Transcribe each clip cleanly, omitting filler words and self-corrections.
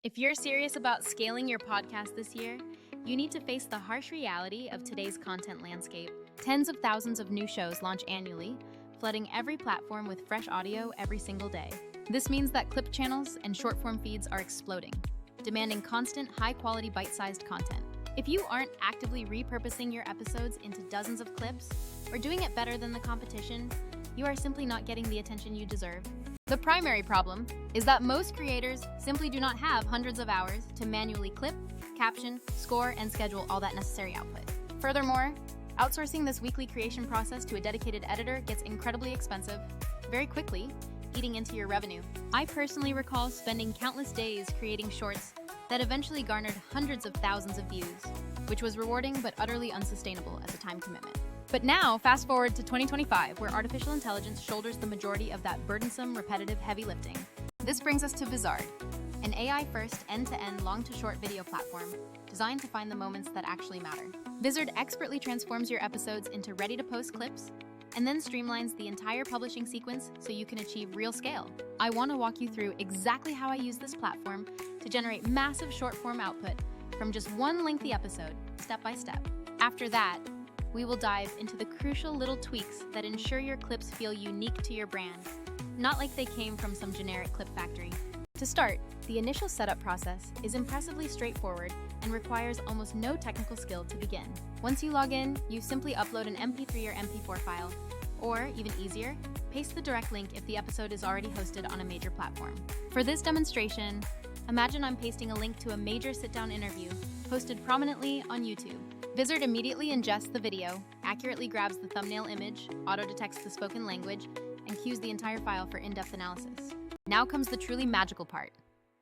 If you're serious about scaling your podcast this year, you need to face the harsh reality of today's content landscape. Tens of thousands of new shows launch annually, flooding every platform with fresh audio every single day. This means that clip channels and short-form feeds are exploding, demanding constant, high-quality, bite-sized content. If you aren't actively repurposing your episodes into dozens of clips or doing it better than the competition, you are simply not getting the attention you deserve. The primary problem is that most creators simply do not have hundreds of hours to manually clip, caption, score, and schedule all that necessary output. Furthermore, outsourcing this weekly creation process to a dedicated editor gets incredibly expensive, very quickly, eating into your revenue. I personally recall spending countless days creating shorts that eventually garnered hundreds of thousands of views, which was rewarding but utterly unsustainable as a time commitment. But now, fast forward to 2025, where artificial intelligence shoulders the majority of that burdensome, repetitive, heavy lifting. This brings us to Vizard, an AI-first, end-to-end, long-to-short video platform designed to find the moments that actually matter. Vizard expertly transforms your episodes into ready-to-post clips and then streamlines the entire publishing sequence so you can achieve real scale. I want to walk you through exactly how I use this platform to generate massive short-form output from just one lengthy episode, step by step. After that, we will dive into the crucial little tweaks that ensure your clips feel unique to your brand, not like they came from some generic clip factory. To start, the initial setup process is impressively straightforward and requires almost no technical skill to begin. Once you log in, you simply upload an MP3 or MP4 file, or, even easier, paste the direct link if the episode is already hosted on a major platform. For this demonstration, imagine I'm pasting a link to a major sit-down interview posted prominently on YouTube. Vizard immediately ingests the video, accurately grabs the thumbnail image, auto-detects the spoken language, and cues the entire file for in-depth analysis. Now comes the truly magical part.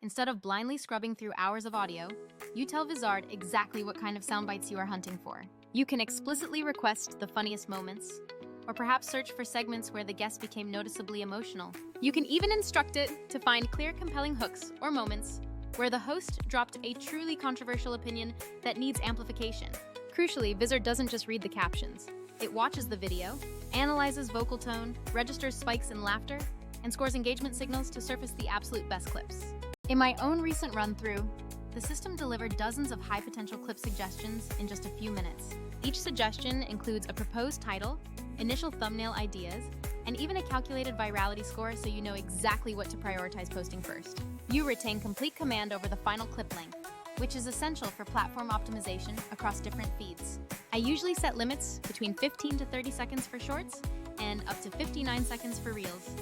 Instead of blindly scrubbing through hours of audio, you tell Vizard exactly what kind of sound bites you are hunting for. You can explicitly request the funniest moments, or perhaps search for segments where the guest became noticeably emotional. You can even instruct it to find clear, compelling hooks or moments where the host dropped a truly controversial opinion that needs amplification. Crucially, Vizard doesn't just read the captions. It watches the video, analyzes vocal tone, registers spikes in laughter, and scores engagement signals to surface the absolute best clips. In my own recent run-through, the system delivered dozens of high-potential clip suggestions in just a few minutes. Each suggestion includes a proposed title, initial thumbnail ideas, and even a calculated virality score so you know exactly what to prioritize posting first. You retain complete command over the final clip length, which is essential for platform optimization across different feeds. I usually set limits between 15 to 30 seconds for shorts and up to 59 seconds for reels.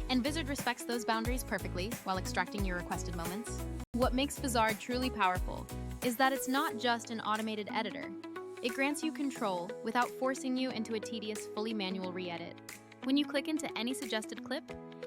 And Vizard respects those boundaries perfectly while extracting your requested moments. What makes Vizard truly powerful is that it's not just an automated editor. It grants you control without forcing you into a tedious, fully manual re-edit. When you click into any suggested clip,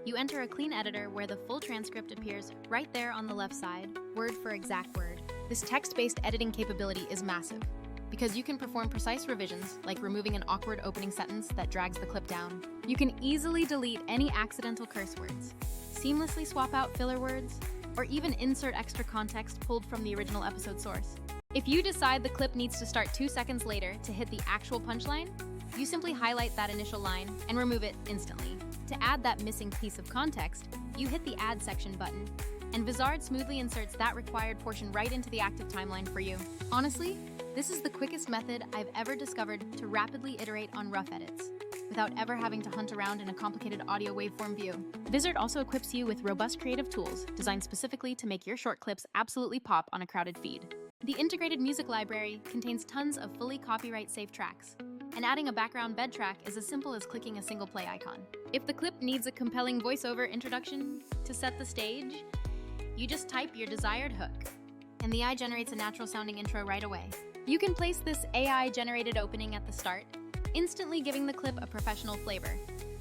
you enter a clean editor where the full transcript appears right there on the left side, word for exact word. This text-based editing capability is massive because you can perform precise revisions like removing an awkward opening sentence that drags the clip down. You can easily delete any accidental curse words, seamlessly swap out filler words, or even insert extra context pulled from the original episode source. If you decide the clip needs to start 2 seconds later to hit the actual punchline, you simply highlight that initial line and remove it instantly. To add that missing piece of context, you hit the Add section button, and Vizard smoothly inserts that required portion right into the active timeline for you. Honestly, this is the quickest method I've ever discovered to rapidly iterate on rough edits, without ever having to hunt around in a complicated audio waveform view. Vizard also equips you with robust creative tools designed specifically to make your short clips absolutely pop on a crowded feed. The integrated music library contains tons of fully copyright-safe tracks, and adding a background bed track is as simple as clicking a single play icon. If the clip needs a compelling voiceover introduction to set the stage, you just type your desired hook, and the AI generates a natural-sounding intro right away. You can place this AI-generated opening at the start, instantly giving the clip a professional flavor,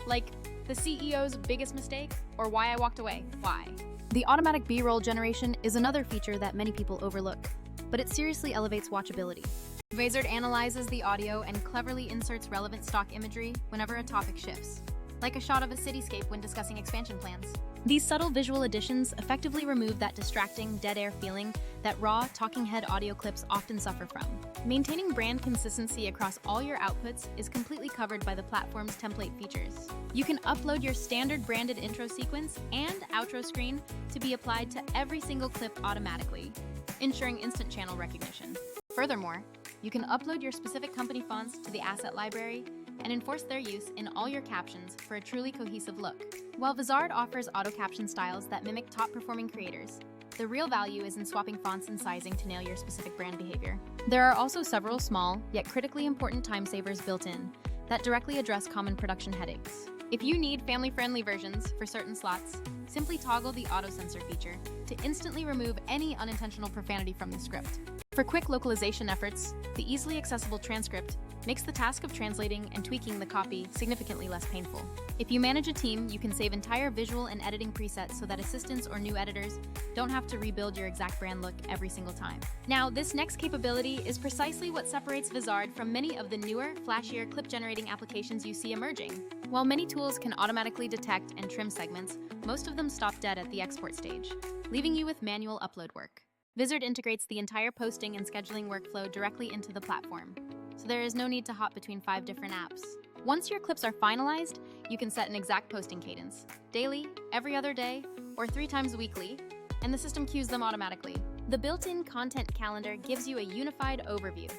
like the CEO's biggest mistake or why I walked away, why. The automatic B-roll generation is another feature that many people overlook, but it seriously elevates watchability. Vizard analyzes the audio and cleverly inserts relevant stock imagery whenever a topic shifts, like a shot of a cityscape when discussing expansion plans. These subtle visual additions effectively remove that distracting, dead air feeling that raw, talking head audio clips often suffer from. Maintaining brand consistency across all your outputs is completely covered by the platform's template features. You can upload your standard branded intro sequence and outro screen to be applied to every single clip automatically, ensuring instant channel recognition. Furthermore, you can upload your specific company fonts to the asset library and enforce their use in all your captions for a truly cohesive look. While Vizard offers auto-caption styles that mimic top-performing creators, the real value is in swapping fonts and sizing to nail your specific brand behavior. There are also several small, yet critically important time savers built in that directly address common production headaches. If you need family-friendly versions for certain slots, simply toggle the auto-censor feature to instantly remove any unintentional profanity from the script. For quick localization efforts, the easily accessible transcript makes the task of translating and tweaking the copy significantly less painful. If you manage a team, you can save entire visual and editing presets so that assistants or new editors don't have to rebuild your exact brand look every single time. Now, this next capability is precisely what separates Vizard from many of the newer, flashier clip-generating applications you see emerging. While many tools can automatically detect and trim segments, most of them stop dead at the export stage, leaving you with manual upload work. Vizard integrates the entire posting and scheduling workflow directly into the platform, so there is no need to hop between 5 different apps. Once your clips are finalized, you can set an exact posting cadence, daily, every other day, or 3 times weekly, and the system queues them automatically. The built-in content calendar gives you a unified overview,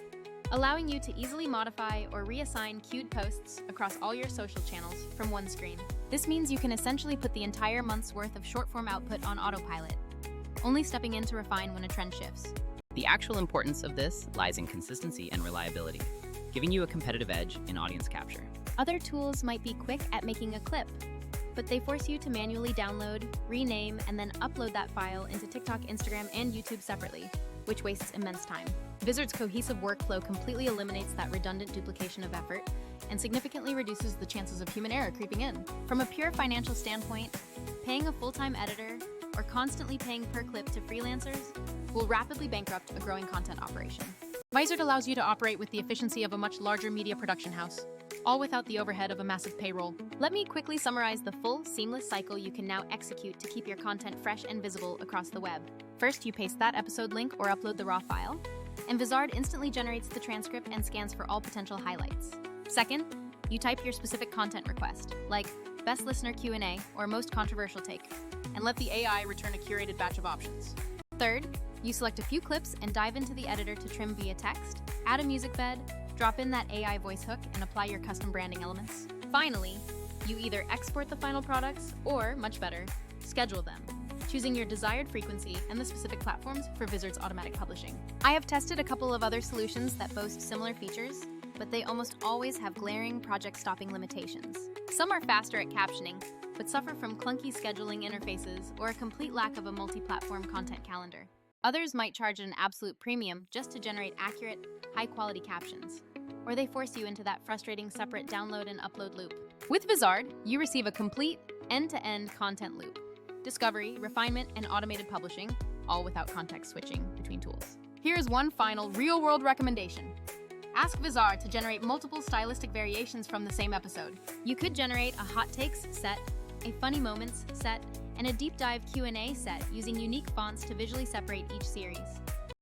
allowing you to easily modify or reassign queued posts across all your social channels from one screen. This means you can essentially put the entire month's worth of short-form output on autopilot, only stepping in to refine when a trend shifts. The actual importance of this lies in consistency and reliability, giving you a competitive edge in audience capture. Other tools might be quick at making a clip, but they force you to manually download, rename, and then upload that file into TikTok, Instagram, and YouTube separately, which wastes immense time. Vizard's cohesive workflow completely eliminates that redundant duplication of effort and significantly reduces the chances of human error creeping in. From a pure financial standpoint, paying a full-time editor or constantly paying per clip to freelancers will rapidly bankrupt a growing content operation. Vizard allows you to operate with the efficiency of a much larger media production house, all without the overhead of a massive payroll. Let me quickly summarize the full, seamless cycle you can now execute to keep your content fresh and visible across the web. First, you paste that episode link or upload the raw file, and Vizard instantly generates the transcript and scans for all potential highlights. Second, you type your specific content request, like Best Listener Q&A or Most Controversial Take, and let the AI return a curated batch of options. Third, you select a few clips and dive into the editor to trim via text, add a music bed, drop in that AI voice hook, and apply your custom branding elements. Finally, you either export the final products or, much better, schedule them, choosing your desired frequency and the specific platforms for Vizard's automatic publishing. I have tested a couple of other solutions that boast similar features, but they almost always have glaring project-stopping limitations. Some are faster at captioning, but suffer from clunky scheduling interfaces or a complete lack of a multi-platform content calendar. Others might charge an absolute premium just to generate accurate, high-quality captions, or they force you into that frustrating separate download and upload loop. With Vizard, you receive a complete, end-to-end content loop: discovery, refinement, and automated publishing, all without context switching between tools. Here's one final real-world recommendation. Ask Vizard to generate multiple stylistic variations from the same episode. You could generate a hot takes set, a funny moments set, and a deep dive Q&A set using unique fonts to visually separate each series.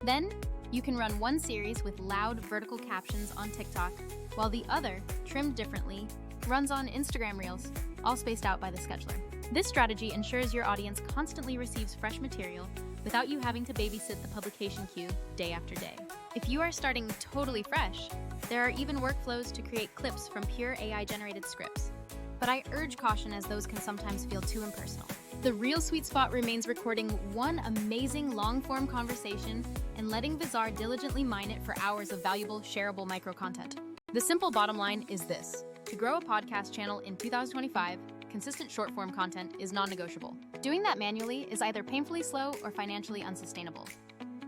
Then, you can run one series with loud vertical captions on TikTok, while the other, trimmed differently, runs on Instagram Reels, all spaced out by the scheduler. This strategy ensures your audience constantly receives fresh material without you having to babysit the publication queue day after day. If you are starting totally fresh, there are even workflows to create clips from pure AI-generated scripts. But I urge caution, as those can sometimes feel too impersonal. The real sweet spot remains recording one amazing long-form conversation and letting Vizard diligently mine it for hours of valuable, shareable micro-content. The simple bottom line is this: to grow a podcast channel in 2025, consistent short-form content is non-negotiable. Doing that manually is either painfully slow or financially unsustainable.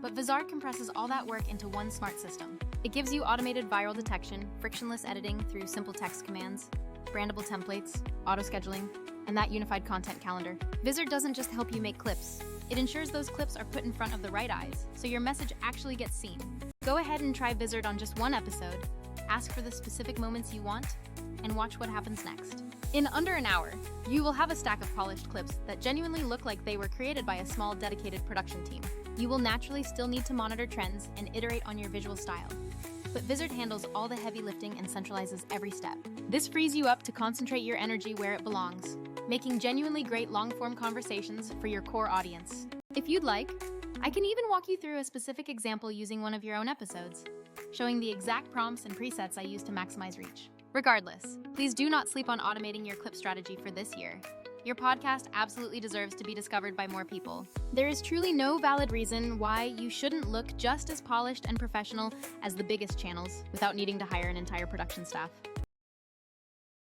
But Vizard compresses all that work into one smart system. It gives you automated viral detection, frictionless editing through simple text commands, brandable templates, auto-scheduling, and that unified content calendar. Vizard doesn't just help you make clips. It ensures those clips are put in front of the right eyes, so your message actually gets seen. Go ahead and try Vizard on just one episode, ask for the specific moments you want, and watch what happens next. In under an hour, you will have a stack of polished clips that genuinely look like they were created by a small, dedicated production team. You will naturally still need to monitor trends and iterate on your visual style. But Vizard handles all the heavy lifting and centralizes every step. This frees you up to concentrate your energy where it belongs, making genuinely great long-form conversations for your core audience. If you'd like, I can even walk you through a specific example using one of your own episodes, showing the exact prompts and presets I use to maximize reach. Regardless, please do not sleep on automating your clip strategy for this year. Your podcast absolutely deserves to be discovered by more people. There is truly no valid reason why you shouldn't look just as polished and professional as the biggest channels without needing to hire an entire production staff.